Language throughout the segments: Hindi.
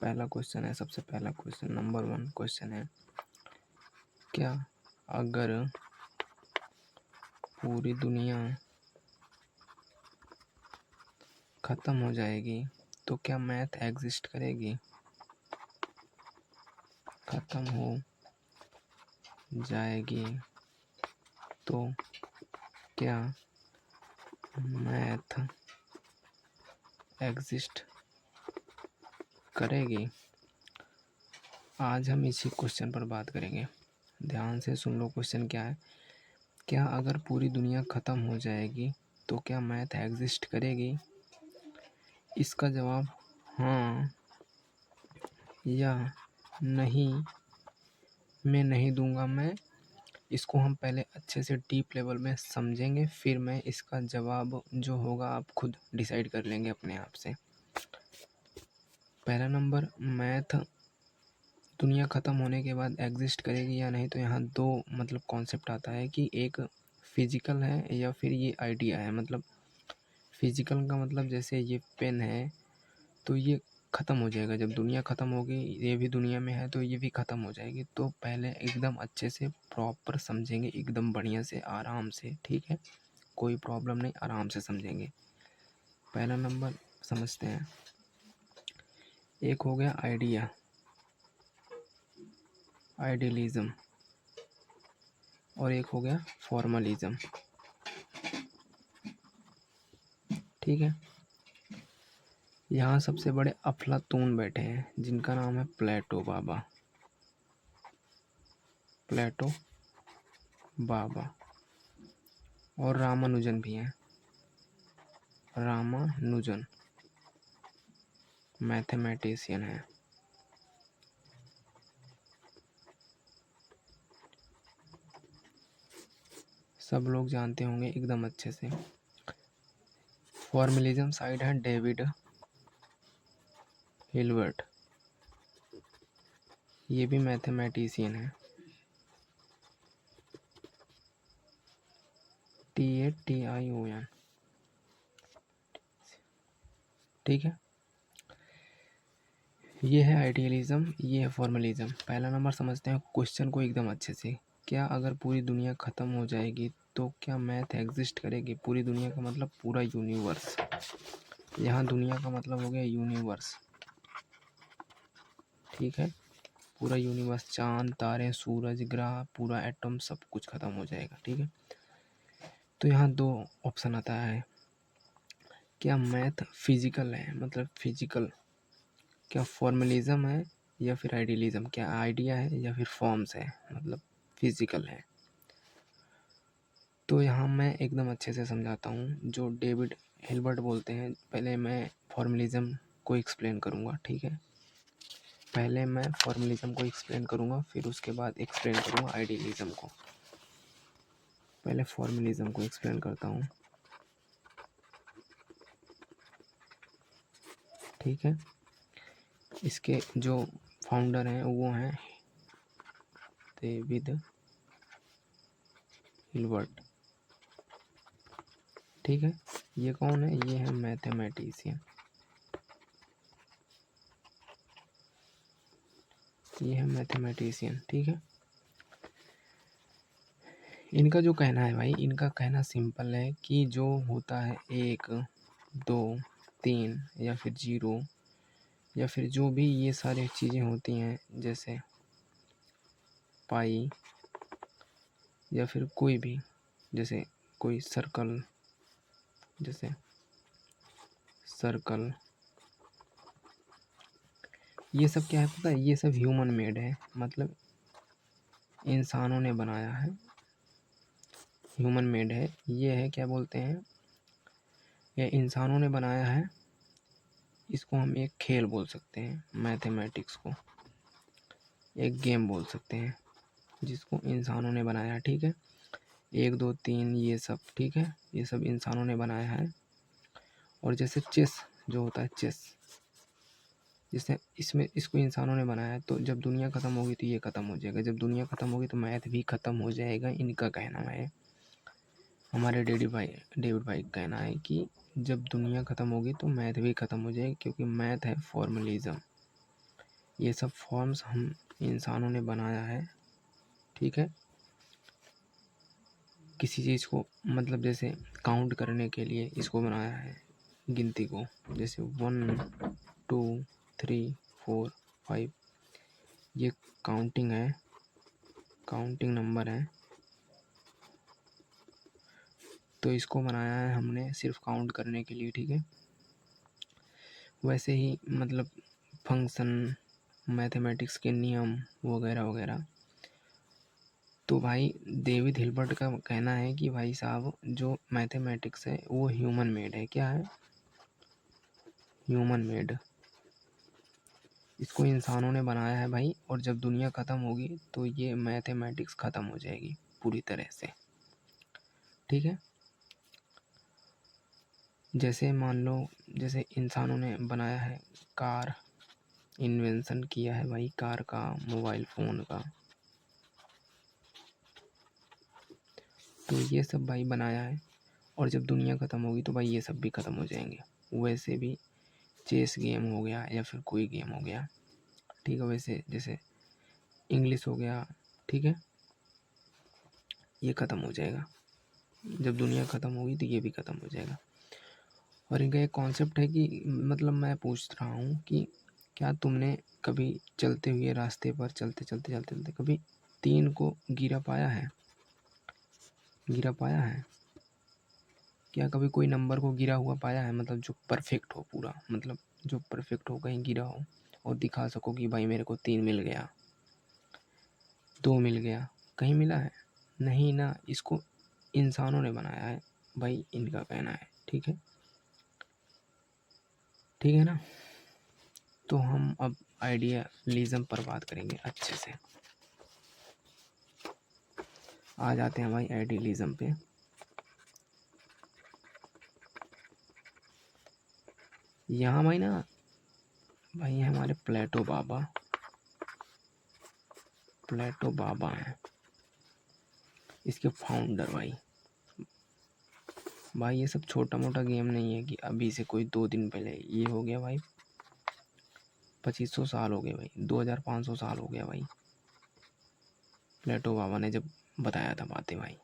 पहला क्वेश्चन है, सबसे पहला क्वेश्चन नंबर 1 क्वेश्चन है, क्या अगर पूरी दुनिया खत्म हो जाएगी तो क्या मैथ एग्जिस्ट करेगी? खत्म हो जाएगी तो क्या मैथ एग्जिस्ट करेगी? आज हम इसी क्वेश्चन पर बात करेंगे। ध्यान से सुन लो, क्वेश्चन क्या है। क्या अगर पूरी दुनिया ख़त्म हो जाएगी तो क्या मैथ एग्जिस्ट करेगी? इसका जवाब हाँ या नहीं मैं नहीं दूंगा। इसको हम पहले अच्छे से डीप लेवल में समझेंगे, फिर मैं इसका जवाब जो होगा आप खुद डिसाइड कर लेंगे अपने आप से। पहला नंबर, मैथ दुनिया ख़त्म होने के बाद एग्जिस्ट करेगी या नहीं, तो यहाँ दो मतलब कॉन्सेप्ट आता है कि एक फिजिकल है या फिर ये आइडिया है। मतलब फिजिकल का मतलब जैसे ये पेन है तो ये ख़त्म हो जाएगा, जब दुनिया ख़त्म होगी ये भी दुनिया में है तो ये भी ख़त्म हो जाएगी। तो पहले एकदम अच्छे से प्रॉपर समझेंगे, एकदम बढ़िया से आराम से, ठीक है, कोई प्रॉब्लम नहीं, आराम से समझेंगे। पहला नंबर समझते हैं। एक हो गया आइडिया, आइडियलिज़म, और एक हो गया फॉर्मलिज़म, ठीक है। यहाँ सबसे बड़े अफलातून बैठे हैं जिनका नाम है प्लेटो बाबा, प्लेटो बाबा, और रामानुजन भी हैं, रामानुजन मैथमेटिशियन है। सब लोग जानते होंगे एकदम अच्छे से। फॉर्मलिज्म साइड है डेविड हिल्बर्ट, ये भी मैथमेटिशियन है, TATION, ठीक है। ये है आइडियलिज्म, ये है फॉर्मलिज्म। पहला नंबर समझते हैं क्वेश्चन को एकदम अच्छे से। क्या अगर पूरी दुनिया ख़त्म हो जाएगी तो क्या मैथ एग्जिस्ट करेगी? पूरी दुनिया का मतलब पूरा यूनिवर्स, यहाँ दुनिया का मतलब हो गया यूनिवर्स, ठीक है। पूरा यूनिवर्स, चांद, तारे, सूरज, ग्रह, पूरा एटम, सब कुछ ख़त्म हो जाएगा, ठीक है। तो यहाँ दो ऑप्शन आता है, क्या मैथ फिजिकल है, मतलब फिजिकल, क्या फॉर्मलिज्म है या फिर आइडियलिज्म, क्या आइडिया है या फिर फॉर्म्स है, मतलब फिजिकल है। तो यहाँ मैं एकदम अच्छे से समझाता हूँ। जो डेविड हिल्बर्ट बोलते हैं, पहले मैं फॉर्मलिज्म को एक्सप्लेन करूँगा, ठीक है। पहले मैं फॉर्मलिज्म को एक्सप्लेन करूँगा, फिर उसके बाद एक्सप्लेन करूँगा आइडियलिज्म को। पहले फॉर्मलिज्म को एक्सप्लेन करता हूँ, ठीक है। इसके जो फाउंडर हैं वो हैं डेविड हिल्बर्ट, ठीक है। ये कौन है? ये है मैथमेटिशियन, ये है मैथमेटिशियन, ठीक है। इनका जो कहना है भाई, इनका कहना सिंपल है कि जो होता है 1, 2, 3 या फिर 0 या फिर जो भी ये सारी चीज़ें होती हैं, जैसे पाई या फिर कोई भी, जैसे कोई सर्कल, जैसे सर्कल, ये सब क्या है पता है? ये सब ह्यूमन मेड है, मतलब इंसानों ने बनाया है, ह्यूमन मेड है। ये है क्या बोलते हैं, ये इंसानों ने बनाया है। इसको हम एक खेल बोल सकते हैं, मैथमेटिक्स को एक गेम बोल सकते हैं, जिसको इंसानों ने बनाया, ठीक है। 1, 2, 3 ये सब, ठीक है, ये सब इंसानों ने बनाया है। और जैसे चेस जो होता है, चेस, जिसने इसमें इसको इंसानों ने बनाया है, तो जब दुनिया ख़त्म होगी तो ये ख़त्म हो जाएगा, जब दुनिया ख़त्म होगी तो मैथ भी ख़त्म हो जाएगा। इनका कहना है, हमारे डेविड भाई का कहना है कि जब दुनिया ख़त्म होगी तो मैथ भी ख़त्म हो जाएगी, क्योंकि मैथ है फॉर्मलिज्म, ये सब फॉर्म्स हम इंसानों ने बनाया है, ठीक है। किसी चीज़ को मतलब जैसे काउंट करने के लिए इसको बनाया है, गिनती को, जैसे 1 2 3 4 5, ये काउंटिंग है, काउंटिंग नंबर है। तो इसको बनाया है हमने सिर्फ काउंट करने के लिए, ठीक है। वैसे ही मतलब फंक्शन, मैथमेटिक्स के नियम वगैरह वगैरह। तो भाई डेविड हिल्बर्ट का कहना है कि भाई साहब जो मैथमेटिक्स है वो ह्यूमन मेड है। क्या है? Human made. इसको इंसानों ने बनाया है भाई, और जब दुनिया ख़त्म होगी तो ये मैथमेटिक्स ख़त्म हो जाएगी पूरी तरह से, ठीक है। जैसे मान लो, जैसे इंसानों ने बनाया है कार, इन्वेंशन किया है भाई कार का, मोबाइल फ़ोन का, तो ये सब भाई बनाया है। और जब दुनिया ख़त्म होगी तो भाई ये सब भी ख़त्म हो जाएंगे। वैसे भी चेस गेम हो गया या फिर कोई गेम हो गया, ठीक है, वैसे जैसे इंग्लिश हो गया, ठीक है, ये ख़त्म हो जाएगा। जब दुनिया ख़त्म होगी तो ये भी ख़त्म हो जाएगा। और इनका एक कॉन्सेप्ट है कि मतलब मैं पूछ रहा हूँ कि क्या तुमने कभी चलते हुए रास्ते पर चलते चलते चलते चलते कभी 3 को गिरा पाया है? गिरा पाया है? क्या कभी कोई नंबर को गिरा हुआ पाया है? मतलब जो परफेक्ट हो पूरा, मतलब जो परफेक्ट हो, कहीं गिरा हो और दिखा सको कि भाई मेरे को 3 मिल गया, 2 मिल गया, कहीं मिला है? नहीं ना। इसको इंसानों ने बनाया है भाई, इनका कहना है, ठीक है, ठीक है ना। तो हम अब आइडियलिज्म पर बात करेंगे अच्छे से। आ जाते हैं भाई आइडियलिज्म पे। यहाँ भाई ना, भाई हमारे प्लेटो बाबा, प्लेटो बाबा हैं इसके फाउंडर भाई। भाई ये सब छोटा मोटा गेम नहीं है कि अभी से कोई 2 दिन पहले ये हो गया भाई, 2500 साल हो गए भाई, 2500 साल हो गया भाई प्लेटो बाबा ने जब बताया था बातें भाई।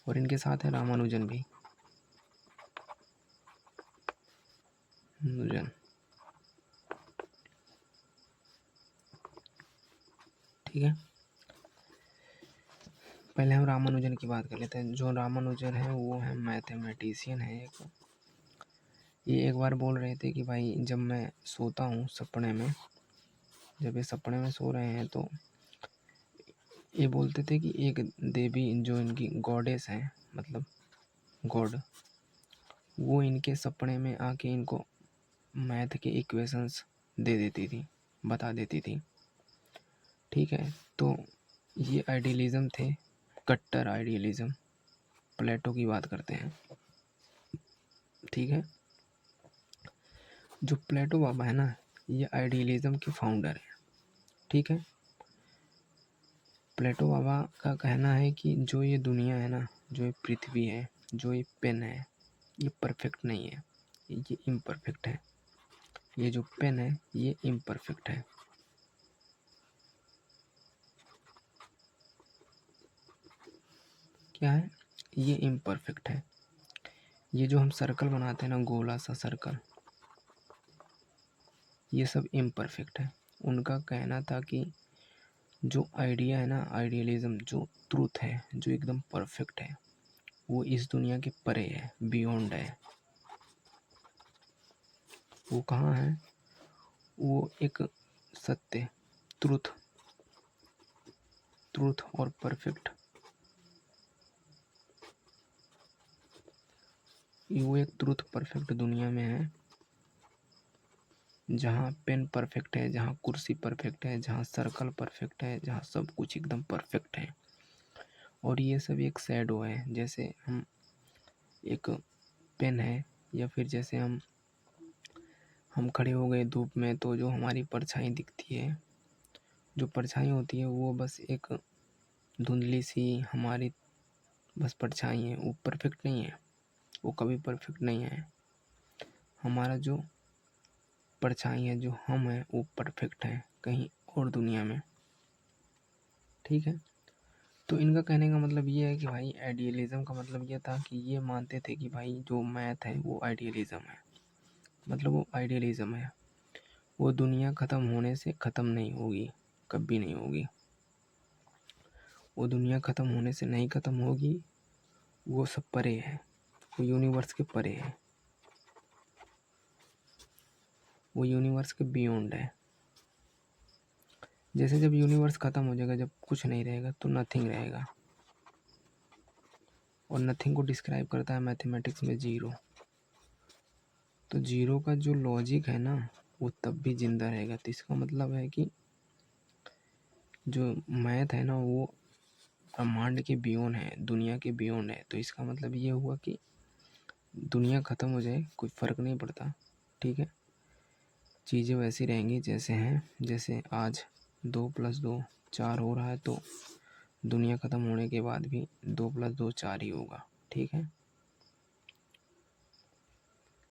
और इनके साथ है रामानुजन भी, अनुजन, ठीक है। पहले हम रामानुजन की बात कर लेते हैं। जो रामानुजन है वो है मैथमेटिशियन है एक। ये एक बार बोल रहे थे कि भाई जब मैं सोता हूँ सपने में, जब ये सपने में सो रहे हैं तो ये बोलते थे कि एक देवी जो इनकी गॉडेस है, मतलब गॉड, वो इनके सपने में आके इनको मैथ के इक्वेशंस दे देती थी, बता देती थी, ठीक है। तो ये आइडियलिज़म थे, कट्टर आइडियलिज़म। प्लेटो की बात करते हैं, ठीक है। जो प्लेटो बाबा है ना, ये आइडियलिज़म के फाउंडर हैं, ठीक है। प्लेटो बाबा का कहना है कि जो ये दुनिया है ना, जो ये पृथ्वी है, जो ये पेन है, ये परफेक्ट नहीं है, ये इम्परफेक्ट है। ये जो पेन है ये इम्परफेक्ट है। क्या है? ये इम्परफेक्ट है। ये जो हम सर्कल बनाते हैं ना, गोला सा सर्कल, ये सब इम्परफेक्ट है। उनका कहना था कि जो आइडिया है ना, आइडियलिज्म, जो ट्रूथ है, जो एकदम परफेक्ट है, वो इस दुनिया के परे है, बियॉन्ड है। वो कहाँ है? वो एक सत्य, ट्रूथ, ट्रूथ और परफेक्ट, वो एक ट्रूथ परफेक्ट दुनिया में है, जहाँ पेन परफेक्ट है, जहाँ कुर्सी परफेक्ट है, जहाँ सर्कल परफेक्ट है, जहाँ सब कुछ एकदम परफेक्ट है। और ये सब एक शैडो है। जैसे हम एक पेन है, या फिर जैसे हम खड़े हो गए धूप में तो जो हमारी परछाई दिखती है, जो परछाई होती है वो बस एक धुंधली सी हमारी बस परछाई है, वो परफेक्ट नहीं है, वो कभी परफेक्ट नहीं है। हमारा जो परछाई है, जो हम हैं वो परफेक्ट हैं कहीं और दुनिया में। ठीक है, तो इनका कहने का मतलब ये है कि भाई आइडियलिज़म का मतलब ये था कि ये मानते थे कि भाई जो मैथ है वो आइडियलिज़म है, मतलब वो आइडियलिज़म है, वो दुनिया ख़त्म होने से ख़त्म नहीं होगी, कभी नहीं होगी, वो दुनिया ख़त्म होने से नहीं ख़त्म होगी, वो सब परे है, वो यूनिवर्स के परे है, वो यूनिवर्स के बियॉन्ड है। जैसे जब यूनिवर्स ख़त्म हो जाएगा, जब कुछ नहीं रहेगा तो नथिंग रहेगा, और नथिंग को डिस्क्राइब करता है मैथमेटिक्स में ज़ीरो। तो ज़ीरो का जो लॉजिक है ना वो तब भी ज़िंदा रहेगा। तो इसका मतलब है कि जो मैथ है ना वो ब्रह्मांड के बियॉन्ड है, दुनिया के बियॉन्ड है। तो इसका मतलब ये हुआ कि दुनिया ख़त्म हो जाए कोई फ़र्क नहीं पड़ता, ठीक है, चीज़ें वैसी रहेंगी जैसे हैं। जैसे आज 2+2 4 हो रहा है, तो दुनिया ख़त्म होने के बाद भी 2+2 4 ही होगा, ठीक है।